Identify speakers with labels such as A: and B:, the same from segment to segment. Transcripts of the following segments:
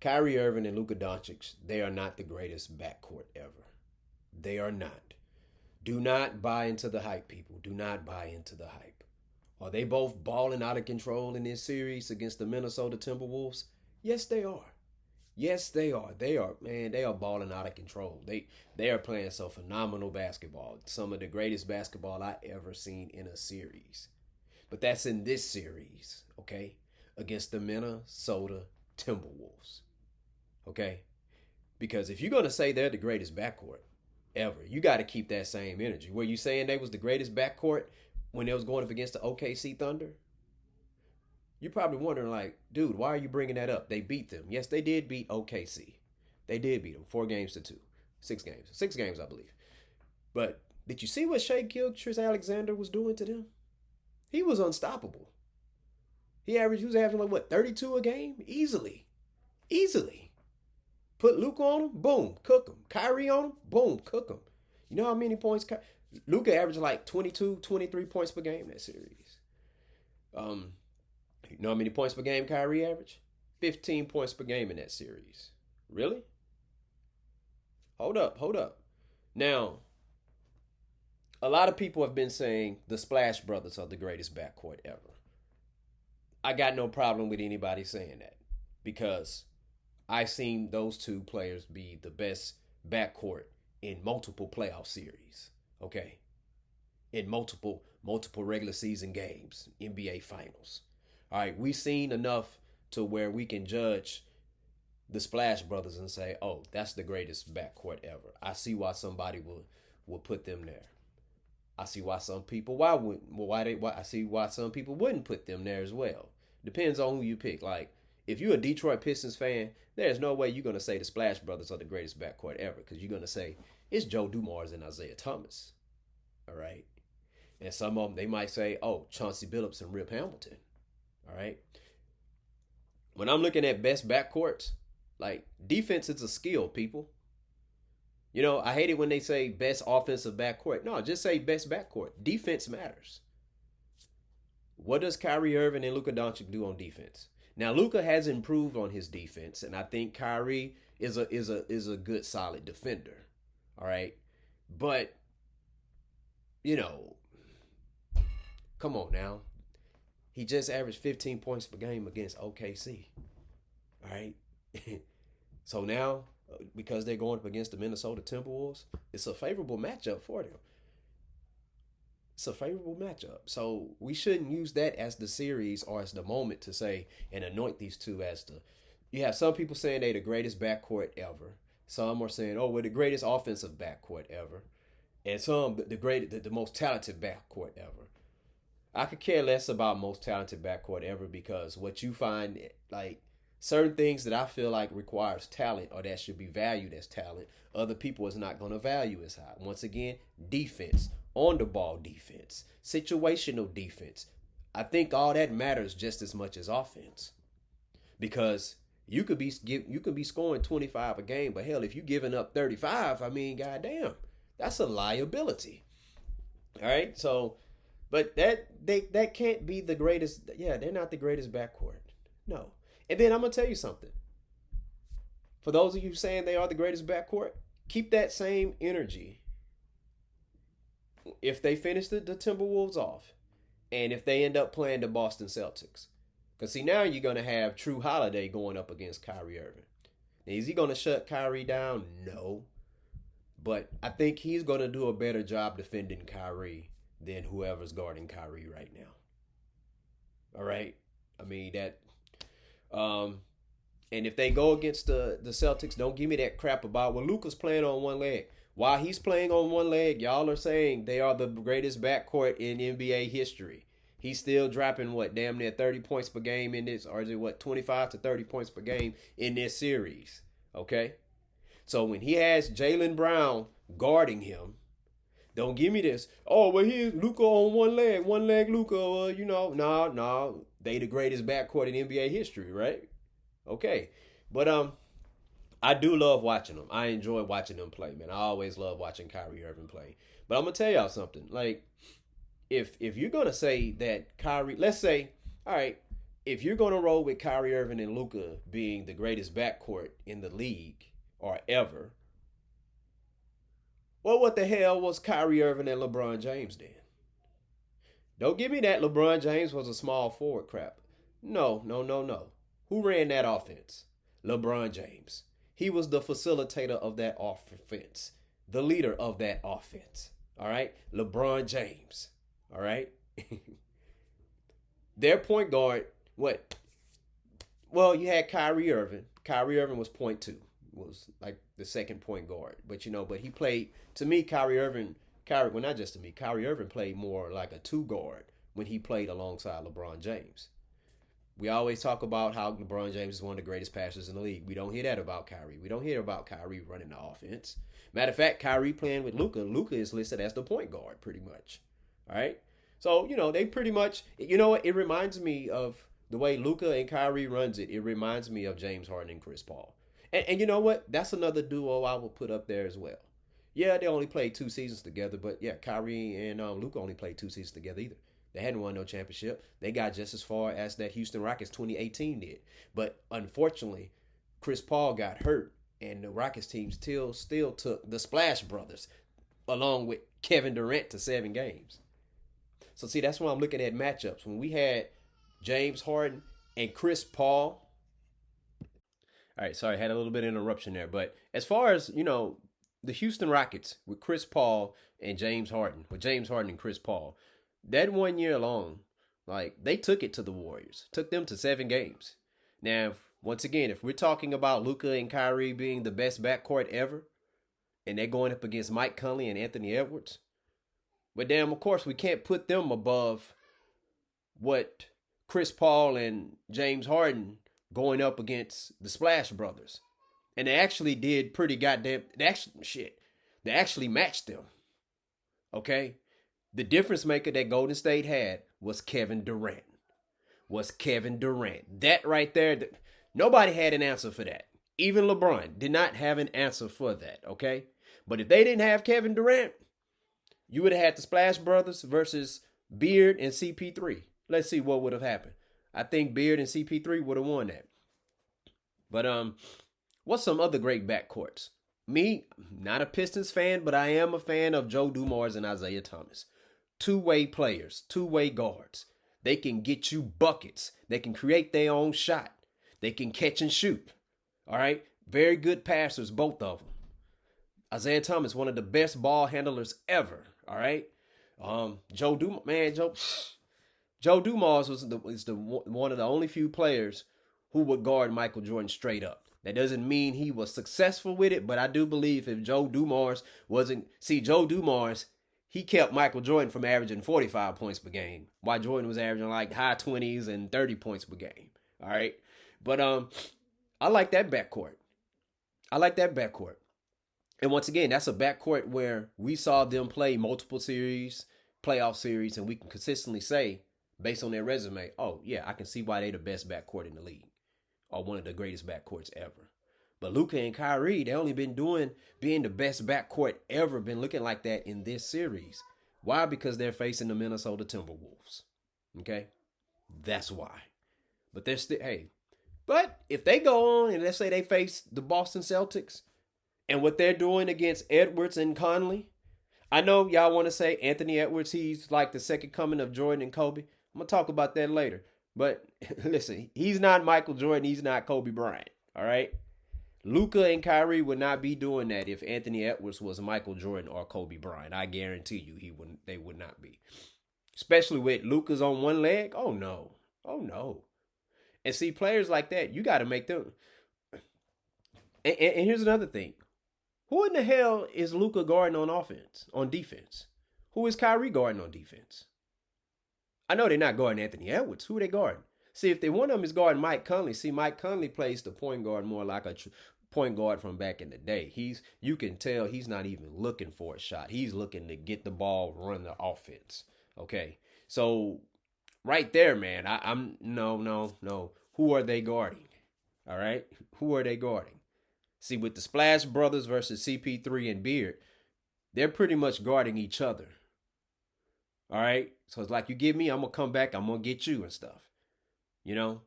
A: Kyrie Irving and Luka Doncic, they are not the greatest backcourt ever. They are not. Do not buy into the hype, people. Do not buy into the hype. Are they both balling out of control in this series against the Minnesota Timberwolves? Yes, they are. Yes, they are. They are, man, they are balling out of control. They are playing some phenomenal basketball. Some of the greatest basketball I ever seen in a series. But that's in this series, okay? Against the Minnesota Timberwolves. Okay? Because if you're gonna say they're the greatest backcourt ever, you gotta keep that same energy. Were you saying they was the greatest backcourt when they was going up against the OKC Thunder? You're probably wondering, like, dude, why are you bringing that up? They beat them. Yes, they did beat OKC. They did beat them 4 games to 2. 6 games. 6 games, I believe. But did you see what Shea Gilgeous-Alexander was doing to them? He was unstoppable. He was averaging like what, 32 a game? Easily. Easily. Put Luka on him, boom, cook him. Kyrie on him, boom, cook him. You know how many points Luka averaged like 22, 23 points per game that series. You know how many points per game Kyrie averaged? 15 points per game in that series. Really? Hold up. Now, a lot of people have been saying the Splash Brothers are the greatest backcourt ever. I got no problem with anybody saying that because I've seen those two players be the best backcourt in multiple playoff series. Okay? In multiple regular season games, NBA finals. All right, we've seen enough to where we can judge the Splash Brothers and say, "Oh, that's the greatest backcourt ever." I see why somebody will put them there. I see why some people I see why some people wouldn't put them there as well. Depends on who you pick. Like if you're a Detroit Pistons fan, there's no way you're gonna say the Splash Brothers are the greatest backcourt ever because you're gonna say it's Joe Dumars and Isaiah Thomas. All right, and some of them they might say, "Oh, Chauncey Billups and Rip Hamilton." All right. When I'm looking at best backcourts, like defense is a skill, people. You know, I hate it when they say best offensive backcourt. No, just say best backcourt. Defense matters. What does Kyrie Irving and Luka Doncic do on defense? Now, Luka has improved on his defense, and I think Kyrie is a good solid defender. All right, but you know, come on now. He just averaged 15 points per game against OKC. All right. So now, because they're going up against the Minnesota Timberwolves, it's a favorable matchup for them. It's a favorable matchup. So we shouldn't use that as the series or as the moment to say and anoint these two as the. You have some people saying they're the greatest backcourt ever. Some are saying, oh, we're the greatest offensive backcourt ever. And some, the most talented backcourt ever. I could care less about most talented backcourt ever because what you find, like certain things that I feel like requires talent or that should be valued as talent, other people is not going to value as high. Once again, defense, on the ball defense, situational defense. I think all that matters just as much as offense because you could be scoring 25 a game, but hell, if you're giving up 35, I mean, goddamn, that's a liability. All right, so. But that can't be the greatest. Yeah, they're not the greatest backcourt. No. And then I'm gonna tell you something. For those of you saying they are the greatest backcourt, keep that same energy. If they finish the Timberwolves off, and if they end up playing the Boston Celtics, because see now you're gonna have True Holiday going up against Kyrie Irving. Now, is he gonna shut Kyrie down? No. But I think he's gonna do a better job defending Kyrie than whoever's guarding Kyrie right now. All right? I mean, that... and if they go against the Celtics, don't give me that crap about, well, Luka's playing on one leg. While he's playing on one leg, y'all are saying they are the greatest backcourt in NBA history. He's still dropping, what, damn near 30 points per game in this, or is it, what, 25 to 30 points per game in this series. Okay? So when he has Jaylen Brown guarding him, don't give me this. Oh, well, here's Luka on one leg Luka. No. They the greatest backcourt in NBA history, right? Okay, but I do love watching them. I enjoy watching them play, man. I always love watching Kyrie Irving play. But I'm gonna tell y'all something. Like, if you're gonna say that Kyrie, let's say, all right, if you're going to roll with Kyrie Irving and Luka being the greatest backcourt in the league or ever, well, what the hell was Kyrie Irving and LeBron James then? Don't give me that LeBron James was a small forward crap. No, no, no, no. Who ran that offense? LeBron James. He was the facilitator of that offense, the leader of that offense. All right? LeBron James. All right? Their point guard, what? Well, you had Kyrie Irving. Kyrie Irving was point two, was like the second point guard. But but he played, to me, well, not just to me, Kyrie Irving played more like a two guard when he played alongside LeBron James. We always talk about how LeBron James is one of the greatest passers in the league. We don't hear that about Kyrie. We don't hear about Kyrie running the offense. Matter of fact, Kyrie playing with Luka. Luka is listed as the point guard pretty much. All right? So, they pretty much, what? It reminds me of the way Luka and Kyrie runs it. It reminds me of James Harden and Chris Paul. And you know what? That's another duo I will put up there as well. Yeah, they only played 2 seasons together, but yeah, Kyrie and Luka only played 2 seasons together either. They hadn't won no championship. They got just as far as that Houston Rockets 2018 did. But unfortunately, Chris Paul got hurt, and the Rockets team still took the Splash Brothers along with Kevin Durant to 7 games. So see, that's why I'm looking at matchups. When we had James Harden and Chris Paul. All right, sorry, I had a little bit of interruption there. But as far as, the Houston Rockets with Chris Paul and James Harden, and Chris Paul, that 1 year long, like, they took it to the Warriors, took them to 7 games. Now, once again, if we're talking about Luka and Kyrie being the best backcourt ever, and they're going up against Mike Conley and Anthony Edwards, but damn, of course, we can't put them above what Chris Paul and James Harden going up against the Splash Brothers. And they actually did pretty goddamn, they actually matched them. Okay? The difference maker that Golden State had was Kevin Durant. That right there, nobody had an answer for that. Even LeBron did not have an answer for that, okay? But if they didn't have Kevin Durant, you would have had the Splash Brothers versus Beard and CP3. Let's see what would have happened. I think Beard and CP3 would have won that. But what's some other great backcourts? Me, not a Pistons fan, but I am a fan of Joe Dumars and Isaiah Thomas. Two-way players, two-way guards. They can get you buckets. They can create their own shot. They can catch and shoot. All right? Very good passers, both of them. Isaiah Thomas, one of the best ball handlers ever. All right? Joe Dumars was one of the only few players who would guard Michael Jordan straight up. That doesn't mean he was successful with it, but I do believe if Joe Dumars wasn't... See, Joe Dumars, he kept Michael Jordan from averaging 45 points per game, while Jordan was averaging like high 20s and 30 points per game. All right? But I like that backcourt. And once again, that's a backcourt where we saw them play multiple series, playoff series, and we can consistently say, based on their resume, oh, yeah, I can see why they're the best backcourt in the league, or one of the greatest backcourts ever. But Luka and Kyrie, they only been being the best backcourt ever, been looking like that in this series. Why? Because they're facing the Minnesota Timberwolves. Okay? That's why. But they're still, but if they go on and let's say they face the Boston Celtics and what they're doing against Edwards and Conley, I know y'all want to say Anthony Edwards, he's like the second coming of Jordan and Kobe. I'm going to talk about that later. But listen, he's not Michael Jordan. He's not Kobe Bryant. All right? Luka and Kyrie would not be doing that if Anthony Edwards was Michael Jordan or Kobe Bryant. I guarantee you they would not be. Especially with Luka's on one leg. Oh, no. And see, players like that, you got to make them. And here's another thing. Who in the hell is Luka guarding on defense? Who is Kyrie guarding on defense? I know they're not guarding Anthony Edwards. Who are they guarding? See, if one of them is guarding Mike Conley, Mike Conley plays the point guard more like a point guard from back in the day. You can tell he's not even looking for a shot. He's looking to get the ball, run the offense. Okay, so right there, man, I'm no. Who are they guarding? All right, who are they guarding? See, with the Splash Brothers versus CP3 and Beard, they're pretty much guarding each other. All right? So it's like, you get me, I'm going to come back, I'm going to get you and stuff. you know.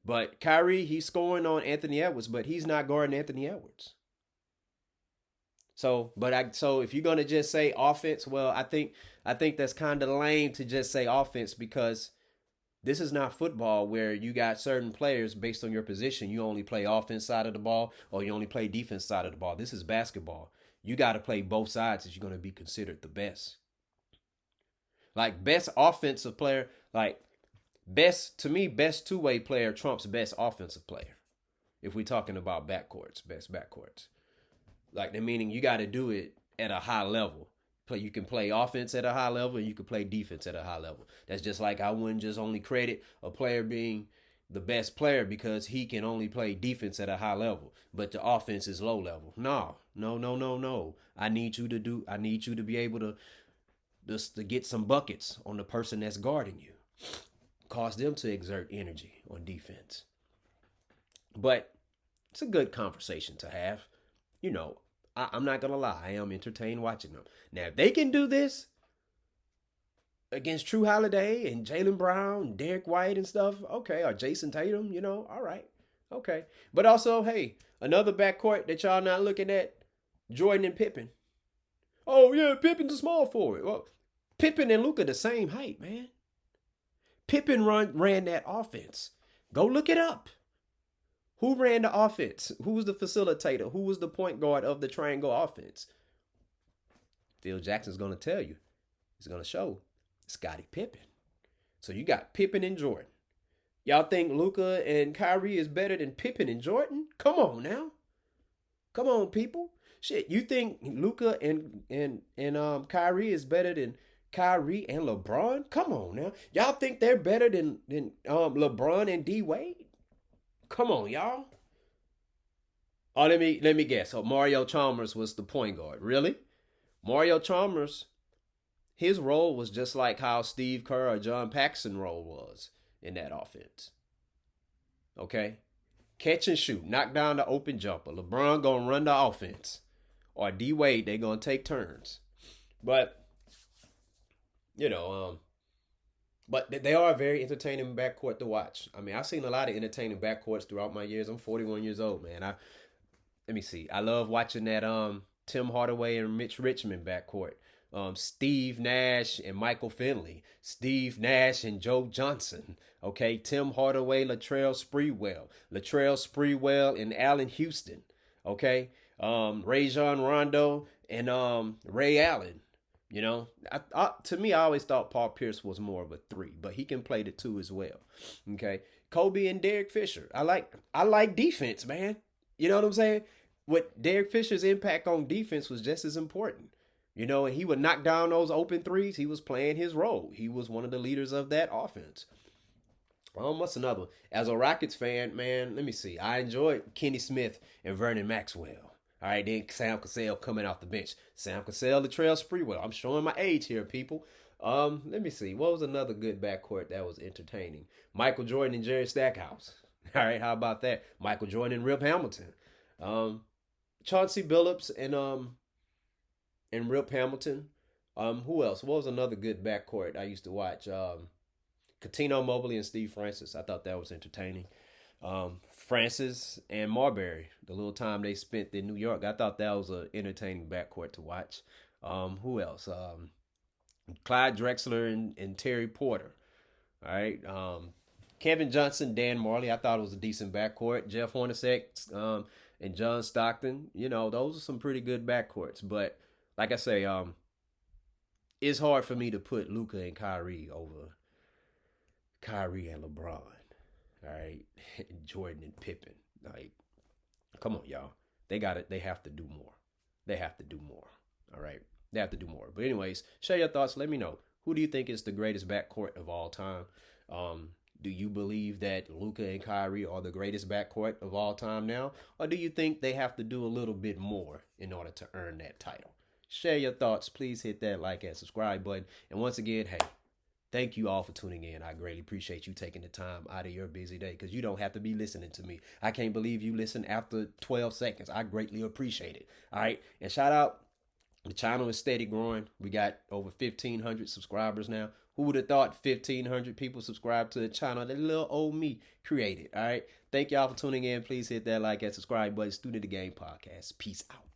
A: But Kyrie, he's scoring on Anthony Edwards, but he's not guarding Anthony Edwards. So if you're gonna just say offense, well, I think that's kind of lame to just say offense because this is not football where you got certain players based on your position. You only play offense side of the ball or you only play defense side of the ball. This is basketball. You got to play both sides if you're going to be considered the best. Like best offensive player, like best to me, best two-way player trumps best offensive player. If we're talking about backcourts, best backcourts. Like the meaning you got to do it at a high level. You can play offense at a high level and you can play defense at a high level. That's just like I wouldn't just only credit a player being the best player because he can only play defense at a high level, but the offense is low level. No. I need you to be able to get some buckets on the person that's guarding you. Cause them to exert energy on defense. But it's a good conversation to have. You know, I'm not gonna lie, I am entertained watching them. Now, if they can do this against True Holiday and Jaylen Brown, Derek White and stuff, okay, or Jason Tatum, all right, okay. But also, hey, another backcourt that y'all not looking at, Jordan and Pippen. Oh yeah, Pippen's a small forward. Well, Pippen and Luka the same height, man. Pippen ran that offense. Go look it up. Who ran the offense? Who was the facilitator? Who was the point guard of the triangle offense? Phil Jackson's going to tell you. He's going to show Scottie Pippen. So you got Pippen and Jordan. Y'all think Luka and Kyrie is better than Pippen and Jordan? Come on now. Come on, people. Shit, you think Luka and Kyrie is better than Kyrie and LeBron? Come on now. Y'all think they're better than LeBron and D Wade? Come on, y'all. Oh, let me guess. So Mario Chalmers was the point guard. Really? Mario Chalmers, his role was just like how Steve Kerr or John Paxson's role was in that offense. Okay? Catch and shoot. Knock down the open jumper. LeBron gonna run the offense. Or D Wade, they gonna take turns. But, but they are a very entertaining backcourt to watch. I mean, I've seen a lot of entertaining backcourts throughout my years. I'm 41 years old, man. Let me see. I love watching that Tim Hardaway and Mitch Richmond backcourt. Steve Nash and Michael Finley. Steve Nash and Joe Johnson. Okay, Tim Hardaway, Latrell Sprewell and Allen Houston. Okay, Rajon Rondo and Ray Allen. To me, I always thought Paul Pierce was more of a three, but he can play the two as well. Okay, Kobe and Derek Fisher. I like defense, man. You know what I'm saying? What Derek Fisher's impact on defense was just as important. And he would knock down those open threes. He was playing his role. He was one of the leaders of that offense. What's another one? As a Rockets fan, man, let me see. I enjoyed Kenny Smith and Vernon Maxwell. All right, then Sam Cassell coming off the bench. Sam Cassell, Latrell Sprewell. I'm showing my age here, people. Let me see. What was another good backcourt that was entertaining? Michael Jordan and Jerry Stackhouse. All right, how about that? Michael Jordan and Rip Hamilton. Chauncey Billups and Rip Hamilton. Who else? What was another good backcourt I used to watch? Cuttino Mobley and Steve Francis. I thought that was entertaining. Francis and Marbury, the little time they spent in New York. I thought that was an entertaining backcourt to watch. Who else? Clyde Drexler and Terry Porter. All right. Kevin Johnson, Dan Marley. I thought it was a decent backcourt. Jeff Hornacek and John Stockton. Those are some pretty good backcourts. But like I say, it's hard for me to put Luka and Kyrie over Kyrie and LeBron. All right, Jordan and Pippen. Like, come on, y'all. They got it. They have to do more. They have to do more. All right, they have to do more. But anyways, share your thoughts. Let me know. Who do you think is the greatest backcourt of all time? Do you believe that Luka and Kyrie are the greatest backcourt of all time now, or do you think they have to do a little bit more in order to earn that title? Share your thoughts. Please hit that like and subscribe button. And once again, hey, thank you all for tuning in. I greatly appreciate you taking the time out of your busy day because you don't have to be listening to me. I can't believe you listen after 12 seconds. I greatly appreciate it. All right. And shout out The channel is steady growing. We got over 1,500 subscribers now. Who would have thought 1,500 people subscribe to the channel that little old me created? All right. Thank y'all for tuning in. Please hit that like and subscribe button. Student of the Game Podcast. Peace out.